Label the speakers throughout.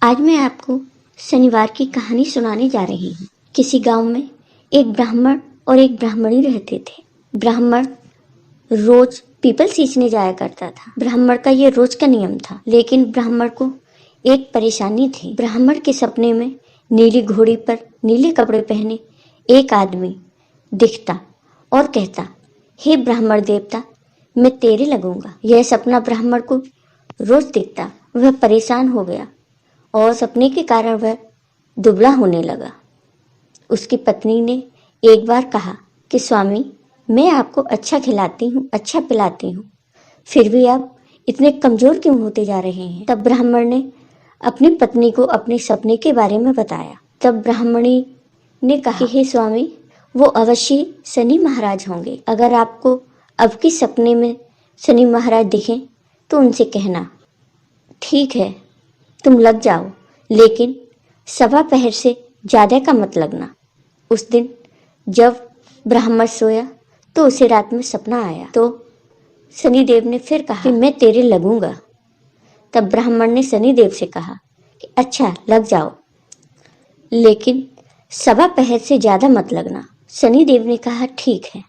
Speaker 1: आज मैं आपको शनिवार की कहानी सुनाने जा रही हूँ। किसी गांव में एक ब्राह्मण और एक ब्राह्मणी रहते थे। ब्राह्मण रोज पीपल सींचने जाया करता था। ब्राह्मण का ये रोज का नियम था, लेकिन ब्राह्मण को एक परेशानी थी। ब्राह्मण के सपने में नीली घोड़ी पर नीले कपड़े पहने एक आदमी दिखता और कहता, हे ब्राह्मण देवता, मैं तेरे लगूंगा। यह सपना ब्राह्मण को रोज दिखता। वह परेशान हो गया और सपने के कारण वह दुबला होने लगा। उसकी पत्नी ने एक बार कहा कि स्वामी, मैं आपको अच्छा खिलाती हूँ, अच्छा पिलाती हूँ, फिर भी आप इतने कमजोर क्यों होते जा रहे हैं। तब ब्राह्मण ने अपनी पत्नी को अपने सपने के बारे में बताया। तब ब्राह्मणी ने कहा कि हे स्वामी, वो अवश्य शनि महाराज होंगे। अगर आपको अब के सपने में शनि महाराज दिखें तो उनसे कहना, ठीक है, तुम लग जाओ, लेकिन सवा पहर से ज्यादा का मत लगना। उस दिन जब ब्राह्मण सोया तो उसे रात में सपना आया। तो शनिदेव ने फिर कहा कि मैं तेरे लगूंगा। तब ब्राह्मण ने शनिदेव से कहा कि अच्छा, लग जाओ, लेकिन सवा पहर से ज्यादा मत लगना। शनिदेव ने कहा ठीक है,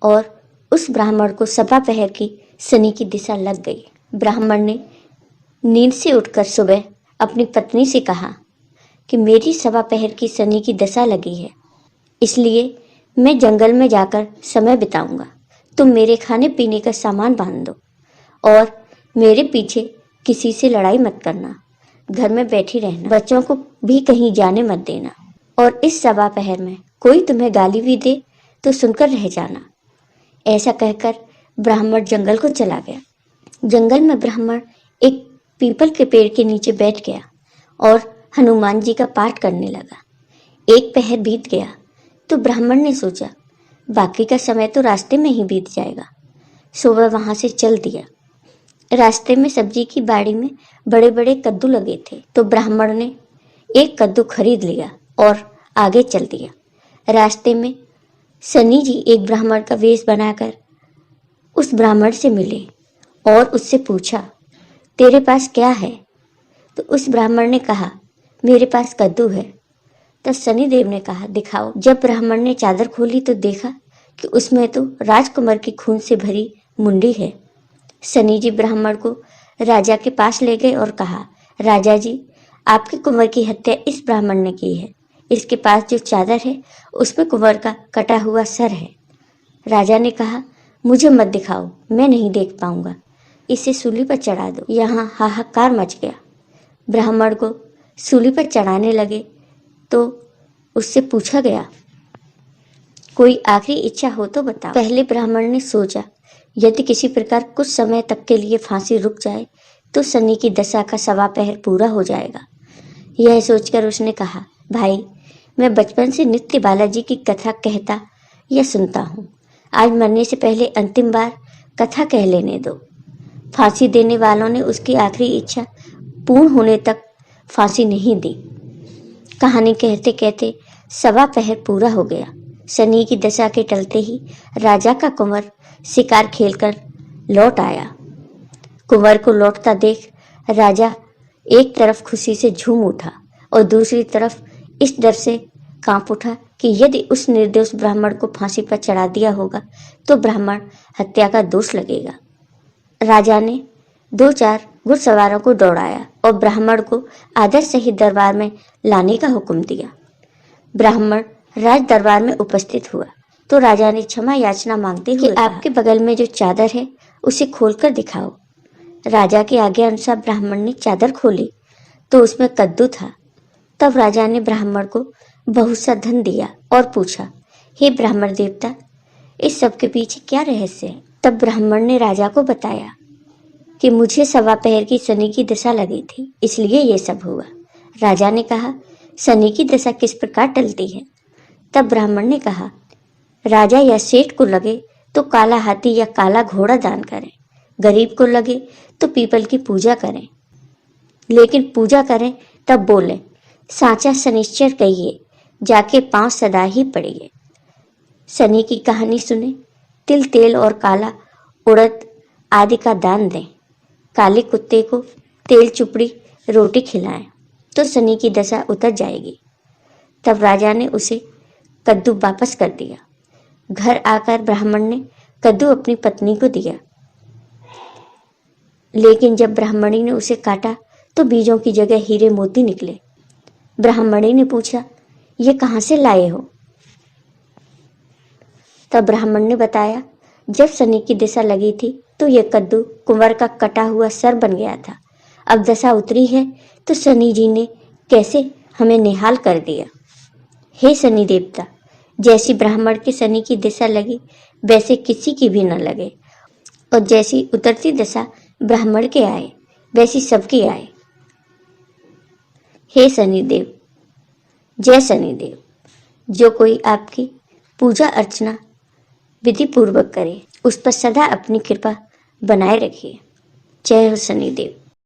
Speaker 1: और उस ब्राह्मण को सवा पहर की शनि की दिशा लग गई। ब्राह्मण ने नींद से उठकर सुबह अपनी पत्नी से कहा कि मेरी सवा पहर की शनि की दशा लगी है, इसलिए मैं जंगल में जाकर समय बिताऊंगा। तुम मेरे खाने पीने का सामान बांध दो और मेरे पीछे किसी से लड़ाई मत करना। घर में बैठी रहना, बच्चों को भी कहीं जाने मत देना, और इस सवा पहर में कोई तुम्हें गाली भी दे तो सुनकर रह जाना। ऐसा कहकर ब्राह्मण जंगल को चला गया। जंगल में ब्राह्मण एक पीपल के पेड़ के नीचे बैठ गया और हनुमान जी का पाठ करने लगा। एक पहर बीत गया तो ब्राह्मण ने सोचा, बाकी का समय तो रास्ते में ही बीत जाएगा। सो वह वहां से चल दिया। रास्ते में सब्जी की बाड़ी में बड़े बड़े कद्दू लगे थे, तो ब्राह्मण ने एक कद्दू खरीद लिया और आगे चल दिया। रास्ते में शनि जी एक ब्राह्मण का वेश बनाकर उस ब्राह्मण से मिले और उससे पूछा, तेरे पास क्या है? तो उस ब्राह्मण ने कहा, मेरे पास कद्दू है। तब शनिदेव ने कहा, दिखाओ। जब ब्राह्मण ने चादर खोली तो देखा कि उसमें तो राजकुमार की खून से भरी मुंडी है। शनि जी ब्राह्मण को राजा के पास ले गए और कहा, राजा जी, आपके कुंवर की हत्या इस ब्राह्मण ने की है। इसके पास जो चादर है उसमें कुंवर का कटा हुआ सर है। राजा ने कहा, मुझे मत दिखाओ, मैं नहीं देख पाऊंगा, इसे सूली पर चढ़ा दो। यहाँ हाहाकार मच गया। ब्राह्मण को सूली पर चढ़ाने लगे तो उससे पूछा गया, कोई आखिरी इच्छा हो तो बताओ। पहले ब्राह्मण ने सोचा, यदि किसी प्रकार कुछ समय तक के लिए फांसी रुक जाए तो शनि की दशा का सवा पहर पूरा हो जाएगा। यह सोचकर उसने कहा, भाई, मैं बचपन से नित्य बालाजी की कथा कहता या सुनता हूँ। आज मरने से पहले अंतिम बार कथा कह लेने दो। फांसी देने वालों ने उसकी आखिरी इच्छा पूर्ण होने तक फांसी नहीं दी। कहानी कहते कहते सवा पहर पूरा हो गया। शनि की दशा के टलते ही राजा का कुंवर शिकार खेलकर लौट आया। कुंवर को लौटता देख राजा एक तरफ खुशी से झूम उठा और दूसरी तरफ इस डर से कांप उठा कि यदि उस निर्दोष ब्राह्मण को फांसी पर चढ़ा दिया होगा तो ब्राह्मण हत्या का दोष लगेगा। राजा ने 2-4 घुड़सवारों को दौड़ाया और ब्राह्मण को आदर सहित दरबार में लाने का हुक्म दिया। ब्राह्मण राज दरबार में उपस्थित हुआ तो राजा ने क्षमा याचना मांगते हुए कहा, आपके बगल में जो चादर है उसे खोलकर दिखाओ। राजा की आज्ञा अनुसार ब्राह्मण ने चादर खोली तो उसमें कद्दू था। तब राजा ने ब्राह्मण को बहुत सा धन दिया और पूछा, हे ब्राह्मण देवता, इस सब के पीछे क्या रहस्य है? तब ब्राह्मण ने राजा को बताया कि मुझे सवा पहर की शनि की दशा लगी थी, इसलिए ये सब हुआ। राजा ने कहा, शनि की दशा किस प्रकार टलती है? तब ब्राह्मण ने कहा, राजा या सेठ को लगे तो काला हाथी या काला घोड़ा दान करें, गरीब को लगे तो पीपल की पूजा करें, लेकिन पूजा करें तब बोले, साचा शनिश्चर कहिए, जाके पांव सदा ही पड़िए। शनि की कहानी सुने, तिल तेल और काला उड़द आदि का दान दें, काले कुत्ते को तेल चुपड़ी रोटी खिलाएं, तो शनि की दशा उतर जाएगी। तब राजा ने उसे कद्दू वापस कर दिया। घर आकर ब्राह्मण ने कद्दू अपनी पत्नी को दिया, लेकिन जब ब्राह्मणी ने उसे काटा तो बीजों की जगह हीरे मोती निकले। ब्राह्मणी ने पूछा, ये कहाँ से लाए हो? तब ब्राह्मण ने बताया, जब शनि की दशा लगी थी तो यह कद्दू कुंवर का कटा हुआ सर बन गया था। अब दशा उतरी है तो शनि जी ने कैसे हमें निहाल कर दिया। हे शनि देवता, जैसी ब्राह्मण के शनि की दशा लगी वैसे किसी की भी न लगे, और जैसी उतरती दशा ब्राह्मण के आए वैसी सबकी आए। हे शनिदेव, जय शनिदेव। जो कोई आपकी पूजा अर्चना विधि पूर्वक करे उस पर सदा अपनी कृपा बनाए रखिए। जय हो शनिदेव।